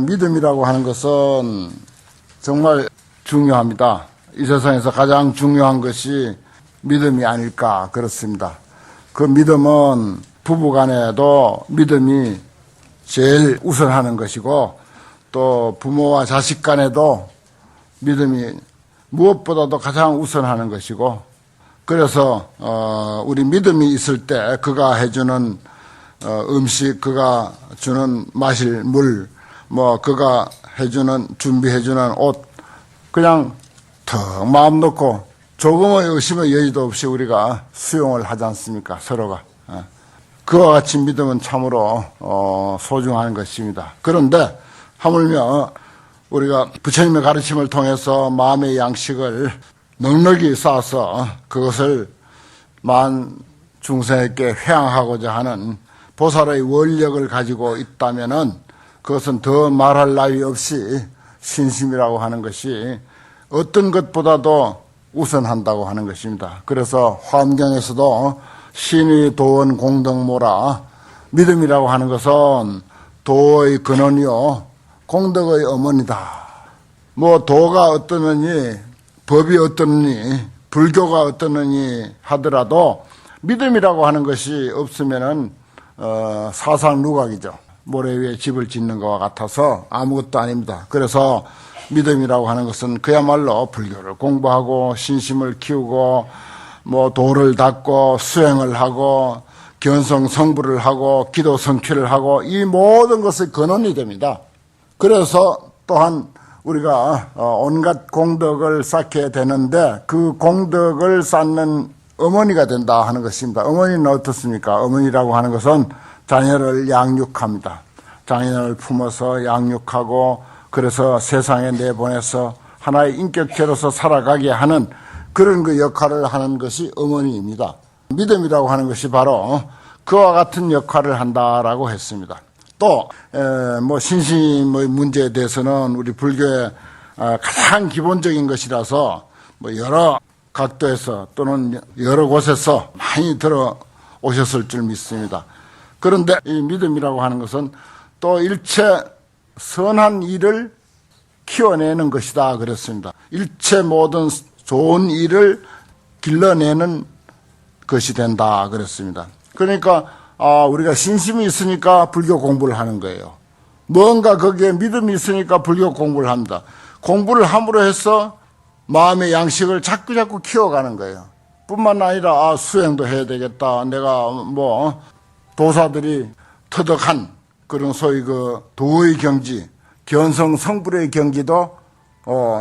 믿음이라고 하는 것은 정말 중요합니다. 이 세상에서 가장 중요한 것이 믿음이 아닐까 그렇습니다. 그 믿음은 부부간에도 믿음이 제일 우선하는 것이고 또 부모와 자식 간에도 믿음이 무엇보다도 가장 우선하는 것이고 그래서 우리 믿음이 있을 때 그가 해주는 음식, 그가 주는 마실 물, 그가 해주는 준비해주는 옷 그냥 더 마음 놓고 조금의 의심의 여지도 없이 우리가 수용을 하지 않습니까? 서로가. 그와 같이 믿음은 참으로 소중한 것입니다. 그런데 하물며 우리가 부처님의 가르침을 통해서 마음의 양식을 넉넉히 쌓아서 그것을 만 중생에게 회양하고자 하는 보살의 원력을 가지고 있다면은 그것은 더 말할 나위 없이 신심이라고 하는 것이 어떤 것보다도 우선한다고 하는 것입니다. 그래서 화엄경에서도 신의 도원 공덕모라 믿음이라고 하는 것은 도의 근원이요 공덕의 어머니다. 도가 어떠느니 법이 어떠느니 불교가 어떠느니 하더라도 믿음이라고 하는 것이 없으면은 사상누각이죠. 모래 위에 집을 짓는 것과 같아서 아무것도 아닙니다. 그래서 믿음이라고 하는 것은 그야말로 불교를 공부하고 신심을 키우고 도를 닦고 수행을 하고 견성 성불을 하고 기도 성취를 하고 이 모든 것의 근원이 됩니다. 그래서 또한 우리가 온갖 공덕을 쌓게 되는데 그 공덕을 쌓는 어머니가 된다 하는 것입니다. 어머니는 어떻습니까? 어머니라고 하는 것은 자녀를 양육합니다. 자녀를 품어서 양육하고 그래서 세상에 내보내서 하나의 인격체로서 살아가게 하는 그런 그 역할을 하는 것이 어머니입니다. 믿음이라고 하는 것이 바로 그와 같은 역할을 한다라고 했습니다. 또 신심의 문제에 대해서는 우리 불교의 가장 기본적인 것이라서 여러 각도에서 또는 여러 곳에서 많이 들어오셨을 줄 믿습니다. 그런데 이 믿음이라고 하는 것은 또 일체 선한 일을 키워내는 것이다 그랬습니다. 일체 모든 좋은 일을 길러내는 것이 된다 그랬습니다. 그러니까 우리가 신심이 있으니까 불교 공부를 하는 거예요. 뭔가 거기에 믿음이 있으니까 불교 공부를 합니다. 공부를 함으로 해서 마음의 양식을 자꾸 키워가는 거예요. 뿐만 아니라 수행도 해야 되겠다. 내가 도사들이 터득한 그런 소위 그 도의 경지, 견성 성불의 경지도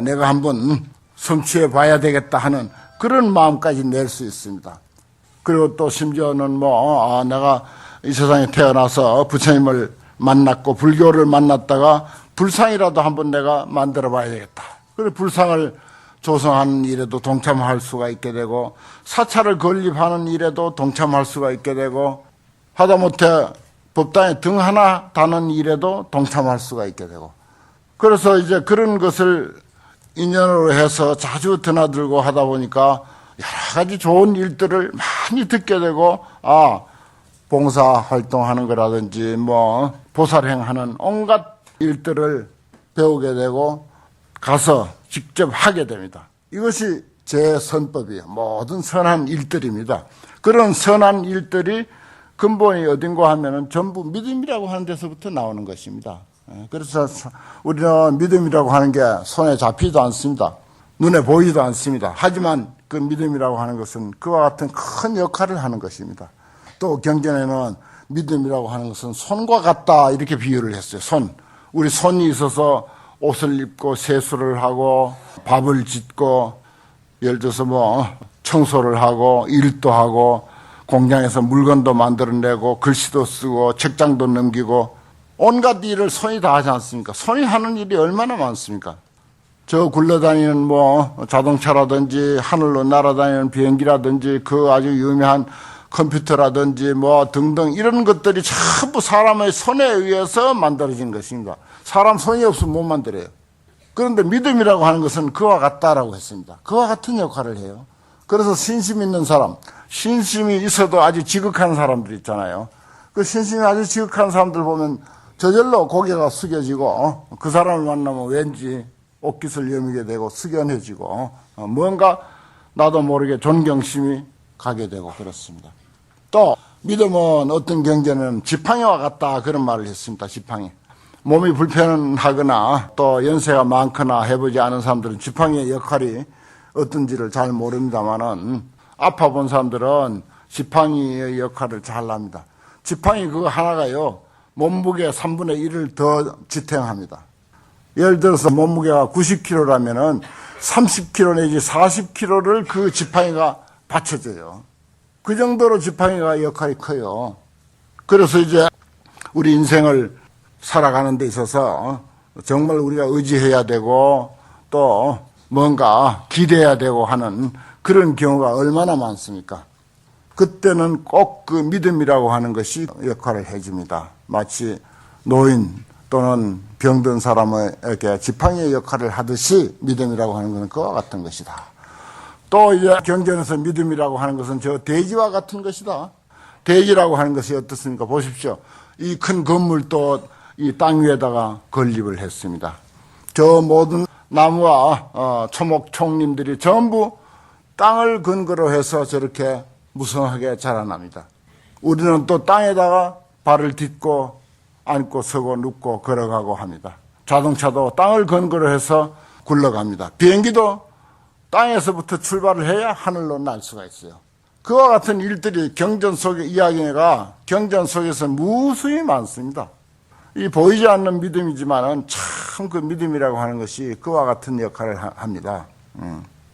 내가 한번 성취해 봐야 되겠다 하는 그런 마음까지 낼 수 있습니다. 그리고 또 심지어는 내가 이 세상에 태어나서 부처님을 만났고 불교를 만났다가 불상이라도 한번 내가 만들어 봐야 되겠다. 그래서 불상을 조성하는 일에도 동참할 수가 있게 되고 사찰을 건립하는 일에도 동참할 수가 있게 되고 하다못해 법당에 등 하나 다는 일에도 동참할 수가 있게 되고 그래서 이제 그런 것을 인연으로 해서 자주 드나들고 하다 보니까 여러 가지 좋은 일들을 많이 듣게 되고 봉사 활동하는 거라든지 보살행하는 온갖 일들을 배우게 되고 가서 직접 하게 됩니다. 이것이 제 선법이에요. 모든 선한 일들입니다. 그런 선한 일들이 근본이 어딘가 하면은 전부 믿음이라고 하는 데서부터 나오는 것입니다. 그래서 우리는 믿음이라고 하는 게 손에 잡히지도 않습니다. 눈에 보이지도 않습니다. 하지만 그 믿음이라고 하는 것은 그와 같은 큰 역할을 하는 것입니다. 또 경전에는 믿음이라고 하는 것은 손과 같다 이렇게 비유를 했어요. 손. 우리 손이 있어서 옷을 입고 세수를 하고 밥을 짓고 예를 들어서 청소를 하고 일도 하고 공장에서 물건도 만들어내고 글씨도 쓰고 책장도 넘기고 온갖 일을 손이 다 하지 않습니까? 손이 하는 일이 얼마나 많습니까? 저 굴러다니는 자동차라든지 하늘로 날아다니는 비행기라든지 그 아주 유명한 컴퓨터라든지 등등 이런 것들이 전부 사람의 손에 의해서 만들어진 것입니다. 사람 손이 없으면 못 만들어요. 그런데 믿음이라고 하는 것은 그와 같다라고 했습니다. 그와 같은 역할을 해요. 그래서 신심 있는 사람, 신심이 있어도 아주 지극한 사람들 있잖아요. 그 신심이 아주 지극한 사람들 보면 저절로 고개가 숙여지고 그 사람을 만나면 왠지 옷깃을 여미게 되고 숙연해지고 뭔가 나도 모르게 존경심이 가게 되고 그렇습니다. 또 믿음은 어떤 경제는 지팡이와 같다 그런 말을 했습니다. 지팡이. 몸이 불편하거나 또 연세가 많거나 해보지 않은 사람들은 지팡이의 역할이 어떤지를 잘 모릅니다만은 아파 본 사람들은 지팡이의 역할을 잘 압니다. 지팡이 그거 하나가요 몸무게 3분의 1을 더 지탱합니다. 예를 들어서 몸무게가 90kg라면은 30kg 내지 40kg를 그 지팡이가 받쳐줘요. 그 정도로 지팡이가 역할이 커요. 그래서 이제 우리 인생을 살아가는 데 있어서 정말 우리가 의지해야 되고 또 뭔가 기대해야 되고 하는 그런 경우가 얼마나 많습니까? 그때는 꼭 그 믿음이라고 하는 것이 역할을 해줍니다. 마치 노인 또는 병든 사람에게 지팡이의 역할을 하듯이 믿음이라고 하는 것은 그와 같은 것이다. 또 이제 경전에서 믿음이라고 하는 것은 저 대지와 같은 것이다. 대지라고 하는 것이 어떻습니까? 보십시오. 이 큰 건물도 이 땅 위에다가 건립을 했습니다. 저 모든 나무와 초목 총림들이 전부 땅을 근거로 해서 저렇게 무성하게 자라납니다. 우리는 또 땅에다가 발을 딛고 앉고 서고 눕고 걸어가고 합니다. 자동차도 땅을 근거로 해서 굴러갑니다. 비행기도 땅에서부터 출발을 해야 하늘로 날 수가 있어요. 그와 같은 일들이 경전 속의 이야기가 경전 속에서 무수히 많습니다. 이 보이지 않는 믿음이지만은 참 그 믿음이라고 하는 것이 그와 같은 역할을 합니다.